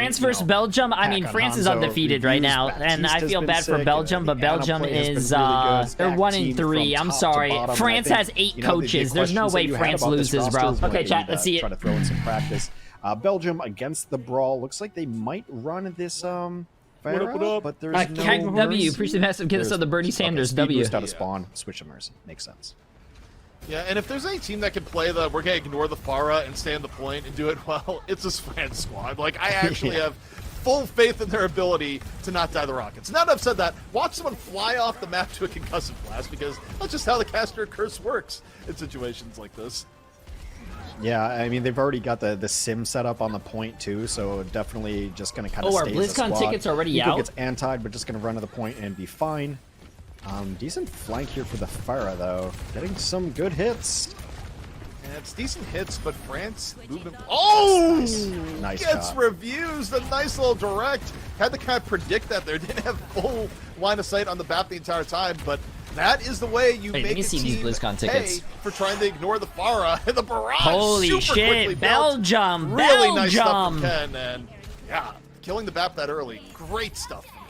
France versus Belgium. I mean, France is undefeated right now, and I feel bad for Belgium, but Belgium is they're 1-3. I'm sorry. France has 8 coaches. There's no way France loses, bro. Okay, chat. Let's see it. Try to throw in some practice. Belgium against the brawl. Looks like they might run this Farah, but there's no W. Appreciate the massive kiss of the Bernie Sanders. W. Boost out of spawn. Switch to Mercy. Makes sense. Yeah, and if there's any team that can play the we're going to ignore the Farah and stay on the point and do it well, it's this France squad. Like, I actually have full faith in their ability to not die the rockets. Now that I've said that, watch someone fly off the map to a concussive blast, because that's just how the caster curse works in situations like this. Yeah, I mean, they've already got the sim set up on the point, too, so definitely just going to kind of stay as a squad. Oh, our BlizzCon tickets already Nico out? gets antied, but just going to run to the point and be fine. Decent flank here for the Farah, though. Getting some good hits. And it's decent hits, but France movement. Oh! Nice gets shot. reviews. A nice little direct. Had to kind of predict that there. Didn't have full line of sight on the BAP the entire time, but that is the way you make a team pay for trying to ignore the Farah and the barrage. Holy shit! Belgium! Really nice stuff from Ken, and yeah, killing the BAP that early. Great stuff from Ken.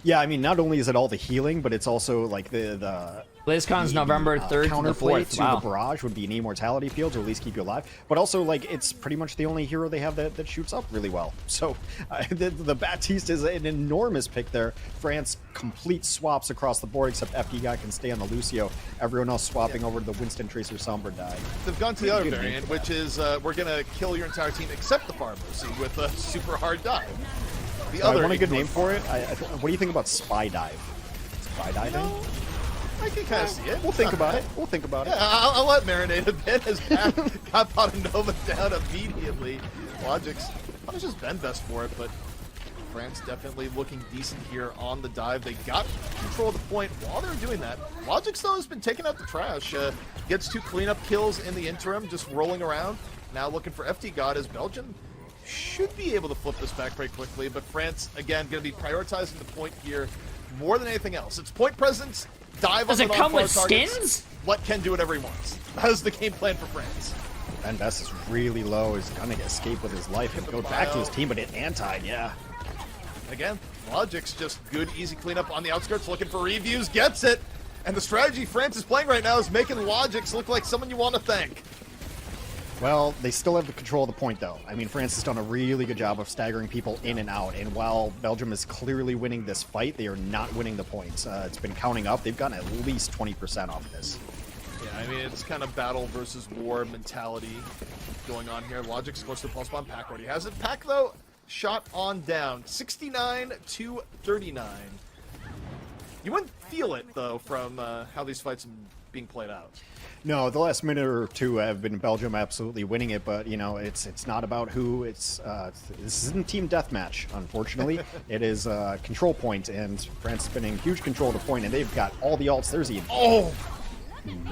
Yeah, I mean, not only is it all the healing, but it's also like the BlizzCon's November 3rd to the 4th. To the barrage would be an immortality field to at least keep you alive. But also, like, it's pretty much the only hero they have that shoots up really well. So the Baptiste is an enormous pick there. France complete swaps across the board, except FD guy can stay on the Lucio. Everyone else swapping over to the Winston Tracer Sombra die. They've gone to the other variant, which is we're going to kill your entire team except the Farah Mercy with a super hard dive. The other I want a good name for it. What do you think about Spy Dive? Spy diving? No, I can kind of see it. We'll think about it. We'll think about it. Yeah, I'll let marinate a bit as Pat got Nova down immediately. Logic's punishes Ben best for it, but France definitely looking decent here on the dive. They got control of the point while they're doing that. Logic's, though, has been taking out the trash. Gets 2 cleanup kills in the interim, just rolling around. Now looking for FT God as Belgium should be able to flip this back very quickly, but France, again, going to be prioritizing the point here more than anything else. It's point presence, dive on the non-fire targets. Does it come with skins? Let Ken do whatever he wants. That is the game plan for France. Ben Best is really low. He's going to escape with his life and go back to his team, but it anti, yeah. Again, Logic's just good, easy cleanup on the outskirts, looking for reviews, gets it. And the strategy France is playing right now is making Logic's look like someone you want to thank. Well, they still have the control of the point, though. I mean, France has done a really good job of staggering people in and out, and while Belgium is clearly winning this fight, they are not winning the points. It's been counting up. They've gotten at least 20% off of this. Yeah, I mean, it's kind of battle versus war mentality going on here. Logic's close to the pulse bomb. Pack already has it. Pack, though, shot on down. 69 to 39. You wouldn't feel it, though, from how these fights are being played out. No, the last minute or two have been Belgium absolutely winning it, but you know it's not about who. This isn't team deathmatch, unfortunately. It is control point, and France is spinning huge control of the point, and they've got all the ults. There's the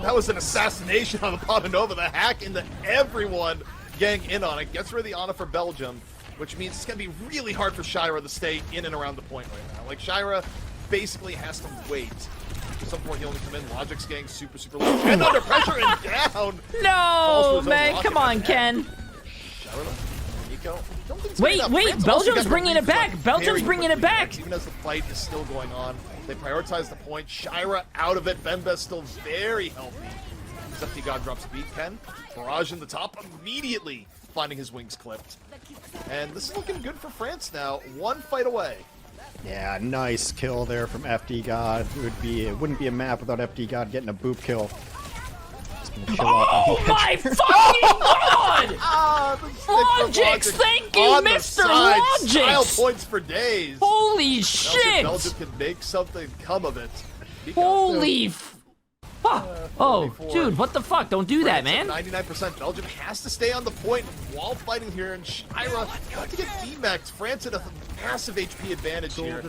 that was an assassination on the Nova. The hack into everyone getting in on it. Gets rid of the Ana for Belgium, which means it's going to be really hard for Shira to stay in and around the point right now. Like, Shira basically has to wait. At some point, he'll only come in. Logic's getting super low. And under pressure and down. No, man. Come on, Ken. Wait. Belgium's bringing it back. Belgium's bringing it back. Even as the fight is still going on, they prioritize the point. Shira out of it. Bembest still very healthy. Sefty God drops a beat. Ken, barrage in the top immediately, finding his wings clipped. And this is looking good for France now. 1 fight away. Yeah, nice kill there from FD God. It wouldn't be a map without FD God getting a boop kill. Oh my fucking god! Logix, thank you, Mr. Logix! Style points for days. Holy shit! Belgium can make something come of it. Holy oh, dude, what the fuck? Don't do that, man. 99%. Belgium has to stay on the point while fighting here, and Shira got to get D-Max. France at a massive HP advantage here.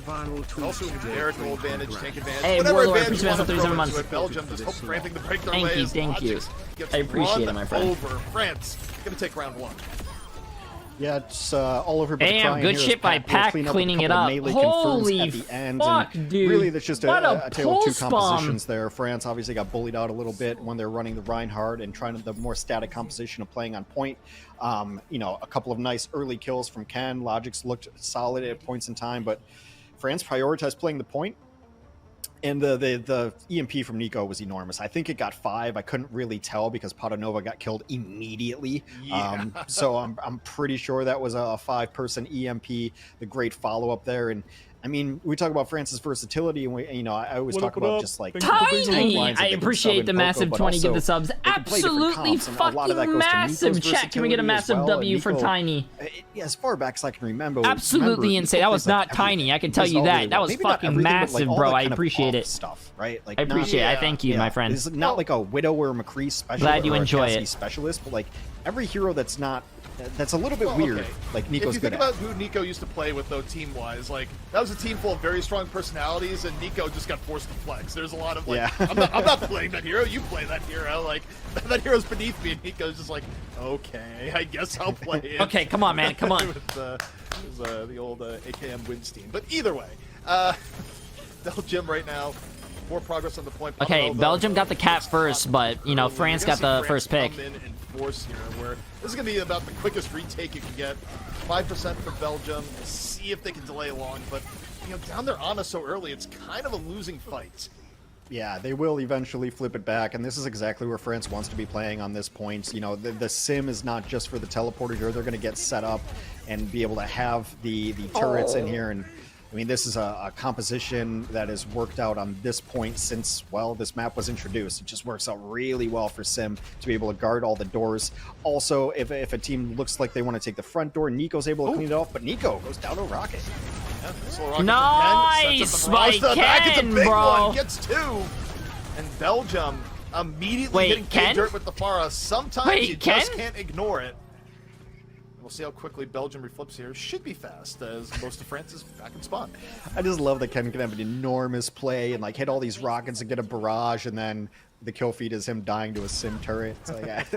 Also a numerical advantage, tank advantage. Hey, whatever Warlord, advantage you want to throw into months. it. Belgium just hope for anything to break their ways. Thank you. Gets I appreciate it, run my friend. over. France gonna take round 1. Yeah, it's all over. Damn, good shit by Pack cleaning it up. Holy at the end, fuck, and dude. Really, that's just a tale of two bomb. compositions there. France obviously got bullied out a little bit when they're running the Reinhardt and trying the more static composition of playing on point. You know, a couple of nice early kills from Ken. Logic's looked solid at points in time, but France prioritized playing the point. And the EMP from Nico was enormous. I think it got 5. I couldn't really tell because Patanova got killed immediately. Yeah. So I'm pretty sure that was a 5-person EMP. The great follow-up there. And I mean, we talk about France's versatility, and I always talk about just like Tiny. I appreciate the massive 20 give the subs. Absolutely fucking massive. Chat, can we get a massive W for Tiny? As far back as I can remember. Absolutely insane. That was not tiny. I can tell you that. That was fucking massive, bro. I appreciate it. Stuff, right? Like I appreciate it. I thank you, my friend. It's not like a Widow or a McCree specialist. Glad you enjoy it. Specialist, but like every hero that's a little bit weird. Like Nico's good at. If you think about who Nico used to play with, though, team-wise, like that was a team full of very strong personalities, and Nico just got forced to flex. There's a lot of like, I'm not playing that hero. You play that hero. Like that hero's beneath me, and Nico's just like, okay, I guess I'll play it. Okay, come on, man, come on. With the old AKM wins team. But either way, Belgium right now. More progress on the point. Okay, Belgium got the cat first, but France got the first pick. Come in force here, where this is going to be about the quickest retake you can get. 5% for Belgium. See if they can delay along, but down there on us so early, it's kind of a losing fight. Yeah, they will eventually flip it back, and this is exactly where France wants to be playing on this point. The sim is not just for the teleporter here. They're going to get set up and be able to have the turrets in here. And I mean, this is a composition that has worked out on this point since, well, this map was introduced. It just works out really well for Sim to be able to guard all the doors. Also, if a team looks like they want to take the front door, Nico's able to clean it off, but Nico goes down to Rocket. Yeah, nice by Ken, bro. One, gets 2. And Belgium immediately getting Ken dirt with the Pharah. Sometimes you just can't ignore it. We'll see how quickly Belgium reflips here. Should be fast, as most of France is back in spawn. I just love that Ken can have an enormous play and like hit all these rockets and get a barrage, and then the kill feed is him dying to a sim turret. It's like,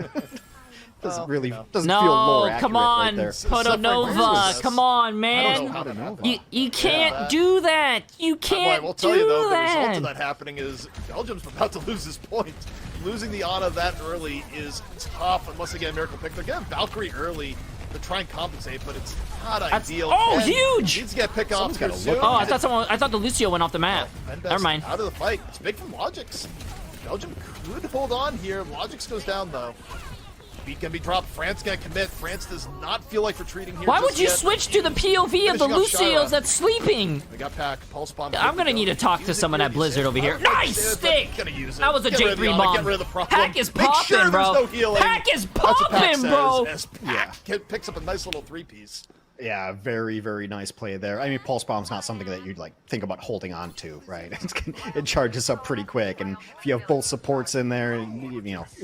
doesn't feel lore accurate. Come on, right there. Potanova. Come on, man. You can't do that. You can't I will tell you, though, the result of that happening is Belgium's about to lose this point. Losing the Ana that early is tough, unless they get a miracle pick. They're getting Valkyrie early to try and compensate, but it's not ideal. Oh, huge! Needs to get pick off here soon. Oh, I thought the Lucio went off the map. Never mind. Out of the fight. It's big from Logix. Belgium could hold on here. Logix goes down though. Beat can be dropped. France gonna commit. France does not feel like retreating here. Why would you switch to the POV of the Lucios that's sleeping? They got Pack. Pulse bomb. I'm gonna need to talk to someone at Blizzard over here. Nice stick! That was a J3 bomb. Pack is popping, bro. Pack is popping, bro. Yeah, picks up a nice little 3-piece. Yeah, very, very nice play there. I mean, Pulse Bomb's not something that you'd like think about holding on to, right? It charges up pretty quick, and if you have both supports in there,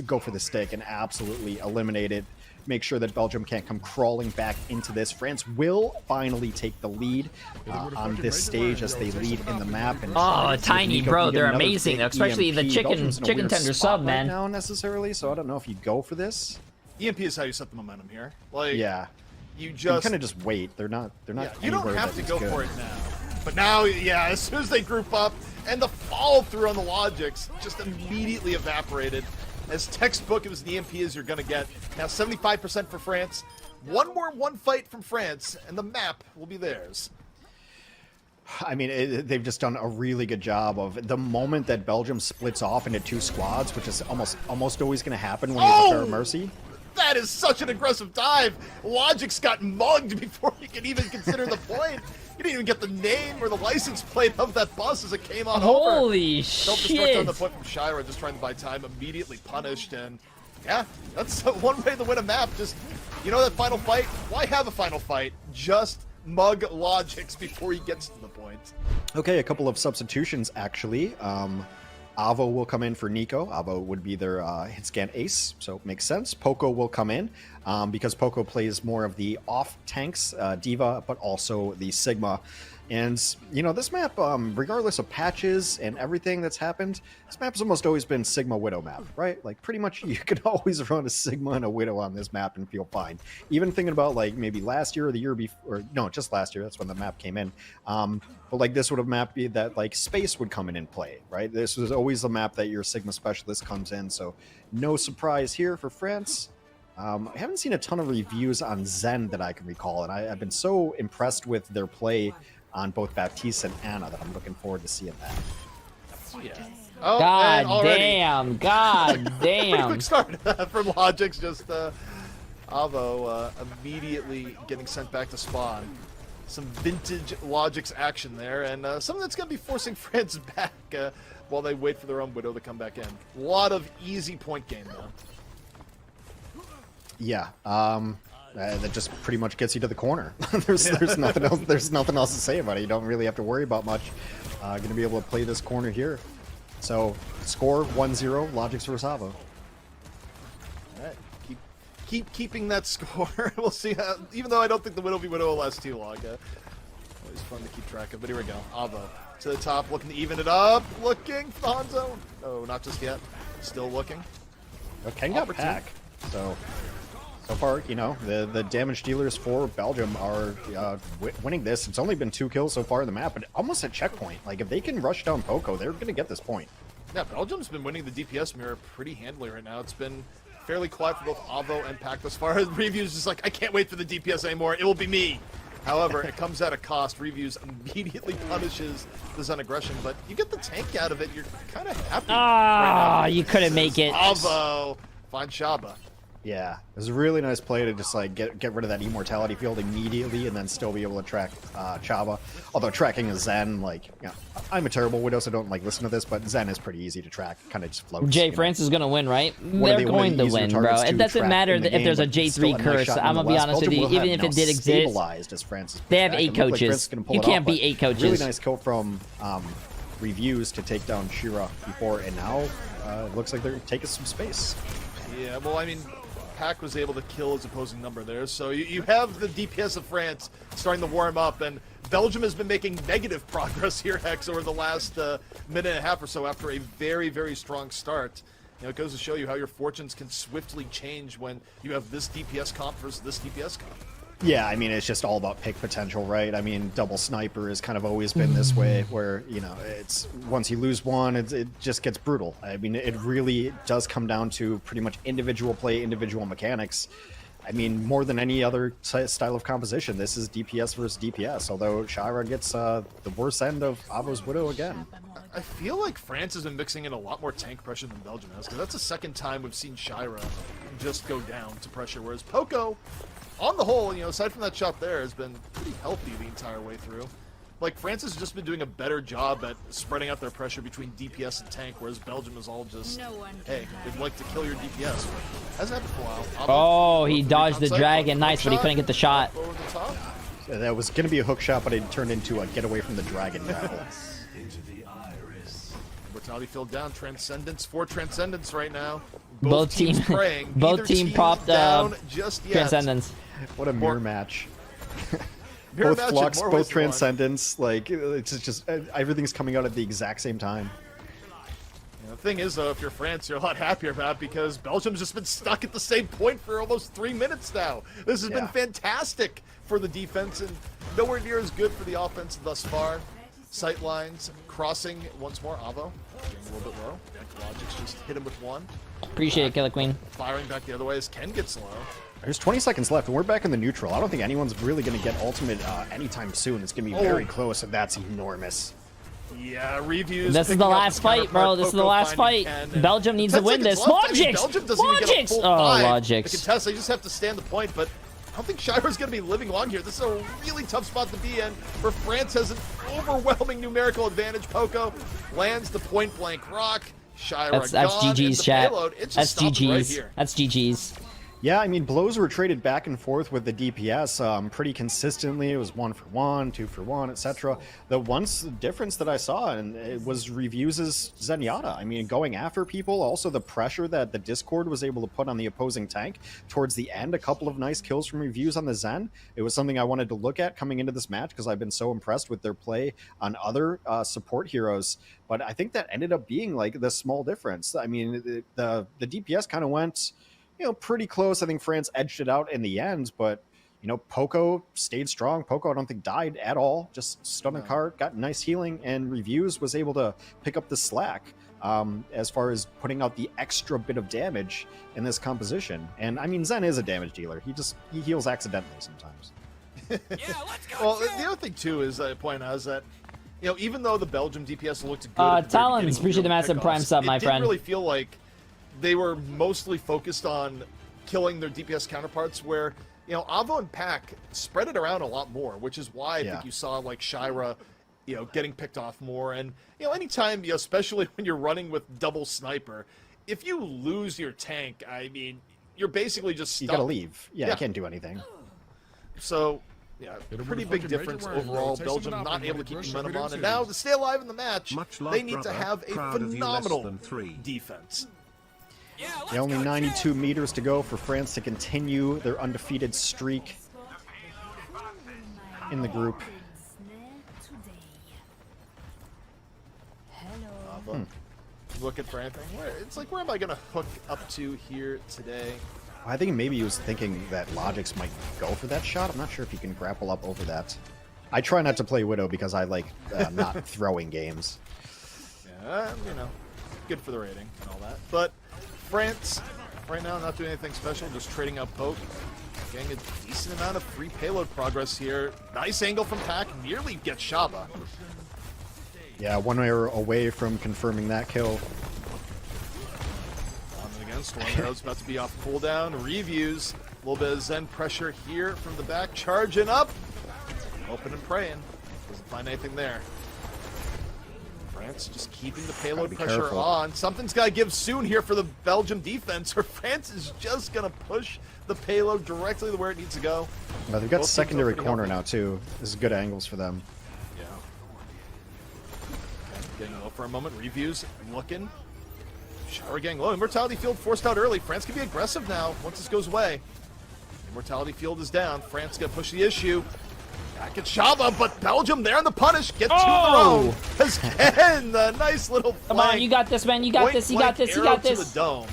go for the stick and absolutely eliminate it. Make sure that Belgium can't come crawling back into this. France will finally take the lead on this stage as they lead in the map. And Tiny, bro, they're amazing, especially the chicken tender sub, man. Right now, necessarily, so I don't know if you go for this. EMP is how you set the momentum here. Like, yeah. You kind of just wait. They're not. Yeah, you don't have to go for it now. But now, yeah, as soon as they group up, and the follow through on the Logix just immediately evaporated. As textbook, it was the EMP as you're gonna get. Now 75% for France. One more fight from France, and the map will be theirs. I mean, they've just done a really good job of the moment that Belgium splits off into 2 squads, which is almost always going to happen when you have a Fair Mercy. That is such an aggressive dive. Logix got mugged before he could even consider the point. He didn't even get the name or the license plate of that bus as it came on over. Holy shit. Self-destruct on the point from Shira, just trying to buy time, immediately punished. And yeah, that's one way to win a map. Just, that final fight? Why have a final fight? Just mug Logix before he gets to the point. Okay, a couple of substitutions, actually. Avo will come in for Nico. Avo would be their hit scan ace, so it makes sense. Poco will come in because Poco plays more of the off tanks, Diva, but also the Sigma. And, you know, this map, regardless of patches and everything that's happened, this map has almost always been Sigma Widow map, right? Like, pretty much you can always run a Sigma and a Widow on this map and feel fine. Even thinking about, like, maybe last year or the year before, or no, just last year, that's when the map came in. But, like, this would have map be that, like, space would come in and play, right? This was always the map that your Sigma specialist comes in, so no surprise here for France. I haven't seen a ton of reviews on Zen that I can recall, and I've been so impressed with their play on both Baptiste and Anna that I'm looking forward to seeing that. Yeah. Oh, God damn! God damn! Quick start from Logix. Just Avo immediately getting sent back to spawn. Some vintage Logix action there, and something that's going to be forcing France back while they wait for their own Widow to come back in. A lot of easy point game though. Yeah. That just pretty much gets you to the corner. there's nothing else. There's nothing else to say about it. You don't really have to worry about much. Going to be able to play this corner here. So score 1-0, Logix versus Avo. All right, keep keeping that score. We'll see. Even though I don't think the Widow v Widow will last too long. Always fun to keep track of. But here we go. Avo to the top, looking to even it up. Looking for Hanzo. Oh, not just yet. Still looking. Ken got back. So far, you know, the damage dealers for Belgium are winning this. It's only been 2 kills so far in the map, but almost a checkpoint. Like, if they can rush down Poco, they're going to get this point. Yeah, Belgium's been winning the DPS mirror pretty handily right now. It's been fairly quiet for both Avo and Pac thus far. Reviews just like, I can't wait for the DPS anymore. It will be me. However, it comes at a cost. Reviews immediately punishes the Zen aggression, but you get the tank out of it. You're kind of happy. Ah, right you couldn't make it. Avo, find Shaba. Yeah, it was a really nice play to just like get rid of that immortality field immediately and then still be able to track Chaba. Although tracking a Zen, like, you know, I'm a terrible Widow, so don't like listen to this, but Zen is pretty easy to track. Kind of just floats. Jay, France is gonna win, right? They're one going of the to easier win, bro. targets It to doesn't track matter in the if there's a game, but still J3 a nice curse. shot I'm gonna be nonetheless. honest with you. Belgium will Even have if it now did exist, stabilized as France is they have back. 8 It looked like coaches. France is gonna pull You it can't off, beat but 8 coaches. Really nice kill from Reviews to take down Shira before, and now it looks like they're taking some space. Yeah, well, I mean, Pac was able to kill his opposing number there, so you have the DPS of France starting to warm up, and Belgium has been making negative progress here, Hex, over the last minute and a half or so after a very, very strong start. You know, it goes to show you how your fortunes can swiftly change when you have this DPS comp versus this DPS comp. Yeah, I mean, it's just all about pick potential, right? I mean, double sniper has kind of always been this way, where, you know, it's once you lose one, it just gets brutal. I mean, it really does come down to pretty much individual play, individual mechanics. I mean, more than any other style of composition, this is DPS versus DPS, although Shira gets the worst end of Avo's Widow again. I feel like France has been mixing in a lot more tank pressure than Belgium has, because that's the second time we've seen Shira just go down to pressure, whereas Poco, on the whole, you know, aside from that shot there, has been pretty healthy the entire way through. Like, France has just been doing a better job at spreading out their pressure between DPS and tank, whereas Belgium is all just, hey, they'd like to kill your DPS. Hasn't happened for a while. Oh, he dodged the dragon. Nice, but he couldn't get the shot. Over the top. That was going to be a hook shot, but it turned into a get away from the dragon battle. Mortality filled down. Transcendence for Transcendence right now. Both teams team, praying. both Neither team team popped down just yet. Transcendence. What a mirror match. Mirror Both match in Flux, more both ways than one. Transcendence, like, it's just everything's coming out at the exact same time. The thing is, though, if you're France, you're a lot happier about it because Belgium's just been stuck at the same point for almost 3 minutes now. This has been fantastic for the defense and nowhere near as good for the offense thus far. Sight lines crossing once more. Avo getting a little bit low. Logix just hit him with one. Appreciate it, Killer Queen. Firing back the other way as Ken gets low. There's 20 seconds left, and we're back in the neutral. I don't think anyone's really going to get ultimate anytime soon. It's going to be very close, and that's enormous. Yeah, reviews. This is the last fight, bro. This is the last fight. Belgium needs to win this. Logix! Logix! Oh, Logix. The contest, they just have to stand the point, but I don't think Shira's going to be living long here. This is a really tough spot to be in, where France has an overwhelming numerical advantage. Poco lands the point-blank rock. Shira That's GG's, chat. Payload. It's That's just GG's. right here. That's GG's. Yeah, I mean, blows were traded back and forth with the DPS pretty consistently. It was 1 for 1, 2 for 1, etc. The one difference that I saw, and it was reviews as Zenyatta. I mean, going after people, also the pressure that the Discord was able to put on the opposing tank towards the end, a couple of nice kills from reviews on the Zen. It was something I wanted to look at coming into this match because I've been so impressed with their play on other support heroes. But I think that ended up being like the small difference. I mean, the DPS kind of went, you know, pretty close. I think France edged it out in the end, but, you know, Poco stayed strong. Poco, I don't think, died at all. Just stood on cart, got nice healing, and Reviews was able to pick up the slack as far as putting out the extra bit of damage in this composition. And, I mean, Zen is a damage dealer. He heals accidentally sometimes. Well, the other thing, too, is I point out is that, you know, even though the Belgium DPS looked good... Talons, appreciate the massive prime sub, my friend. It didn't really feel like they were mostly focused on killing their DPS counterparts, where, you know, Avo and Pac spread it around a lot more, which is why I think you saw, like, Shira, you know, getting picked off more. And, you know, anytime, you know, especially when you're running with double sniper, if you lose your tank, I mean, you're basically just stuck. You gotta leave. Yeah, you can't do anything. So, yeah, pretty big difference overall. Belgium not able to keep momentum on, and now to stay alive in the match, they need to have a phenomenal defense. Yeah, only 92 meters to go for France to continue their undefeated streak in the group. Looking for anything. It's like, where am I going to hook up to here today? I think maybe he was thinking that Logix might go for that shot. I'm not sure if you can grapple up over that. I try not to play Widow because I like not throwing games. Yeah, you know, good for the rating and all that. But France, right now, not doing anything special, just trading up poke. Getting a decent amount of free payload progress here. Nice angle from Pac, nearly gets Shaba. Yeah, 1 arrow away from confirming that kill. Storm Arrow's about to be off cooldown. Reviews. A little bit of Zen pressure here from the back. Charging up. Hoping and praying. Doesn't find anything there. France just keeping the payload pressure on. Something's got to give soon here for the Belgium defense, or France is just going to push the payload directly to where it needs to go. Well, they've got secondary corner now, too. This is good angles for them. Yeah. Okay, getting low for a moment. Reviews looking. Shower getting low. Immortality Field forced out early. France can be aggressive now once this goes away. Immortality Field is down. France going to push the issue. Back at Shaba, but Belgium there on the punish. Get two in a row. Again, the nice little flank. Come on, you got this, man. You got this. You got this. You got this. To the dome.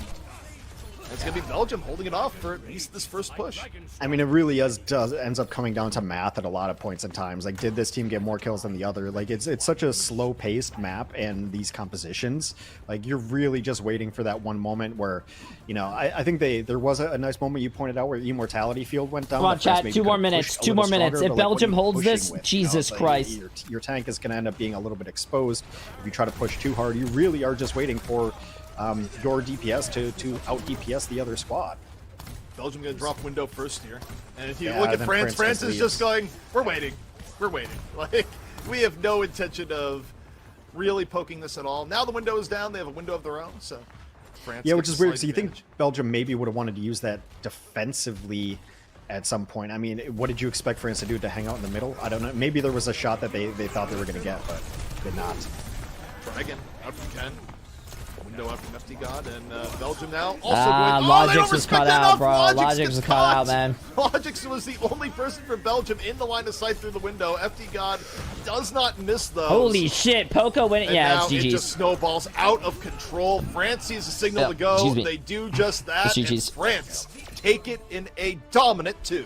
It's going to be Belgium holding it off for at least this first push. I mean, it really ends up coming down to math at a lot of points in times. Like, did this team get more kills than the other? Like, it's such a slow-paced map and these compositions. Like, you're really just waiting for that one moment where, you know, I think there was a nice moment you pointed out where the Immortality Field went down. Come on, chat. 2 more minutes. 2 more minutes. If Belgium holds this, Jesus Christ. Your tank is going to end up being a little bit exposed. If you try to push too hard, you really are just waiting for your DPS to out DPS the other squad. Belgium going to drop window first here. And if you look at France, France is just going, we're waiting. We're waiting. Like, we have no intention of really poking this at all. Now the window is down. They have a window of their own, so France. Yeah, which is weird. So you think Belgium maybe would have wanted to use that defensively at some point? I mean, what did you expect France to do, to hang out in the middle? I don't know. Maybe there was a shot that they thought they were going to get, but did not. Dragon out from Ken. Window out from FD God, and Belgium now also going. Logix was cut out, bro. Logix was cut out, man. Logix was the only person for Belgium in the line of sight through the window. FD God does not miss those. Holy shit, Poco win it. Yeah, it's GG's. It just snowballs out of control. France sees a signal to go. They do just that, and France take it in a dominant 2.